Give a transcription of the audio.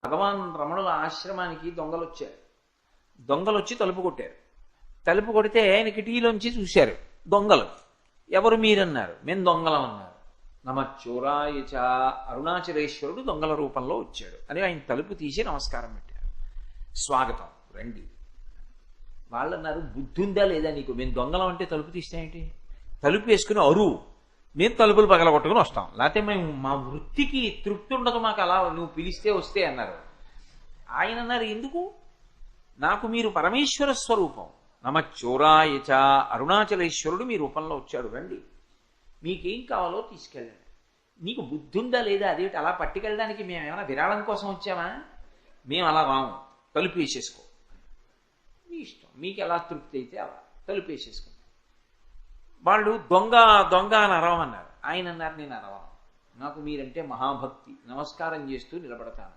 భగవాన్ రమణుల ఆశ్రమానికి దొంగలు వచ్చారు. దొంగలు వచ్చి తలుపు కొట్టారు. తలుపు కొడితే ఆయన కిటికీలోంచి చూశారు దొంగలు. ఎవరు మీరన్నారు. మేము దొంగలం అన్నారు. నమచ్చోరాయచ, అరుణాచలేశ్వరుడు దొంగల రూపంలో వచ్చాడు అని ఆయన తలుపు తీసి నమస్కారం పెట్టారు. స్వాగతం, రండి. వాళ్ళు అన్నారు, బుద్ధి ఉందా లేదా నీకు? మేము దొంగలం అంటే తలుపు తీస్తే ఏంటి? తలుపు వేసుకుని అరువు, మేము తలుపులు పగలగొట్టుకుని వస్తాం, లేకపోతే మేము మా వృత్తికి తృప్తి ఉండదు మాకు, అలా నువ్వు పిలిస్తే వస్తే అన్నారు. ఆయన అన్నారు, ఎందుకు? నాకు మీరు పరమేశ్వర స్వరూపం. నమచ్చోరాయచ, అరుణాచలేశ్వరుడు మీ రూపంలో వచ్చాడు, రండి, మీకేం కావాలో తీసుకెళ్ళండి. నీకు బుద్ధి ఉందా లేదా? అదేమిటి అలా పట్టుకెళ్ళడానికి మేము ఏమైనా విరాళం కోసం వచ్చామా? మేము అలా రాము, తలుపు వేసేసుకో, మీ ఇష్టం, మీకు ఎలా తృప్తి అయితే అలా తలుపు వేసేసుకుంటాం. వాళ్ళు దొంగ దొంగ అని అరవమన్నారు. ఆయన అన్నారు, నేను అరవను, నాకు మీరంటే మహాభక్తి, నమస్కారం చేస్తూ నిలబడతాను.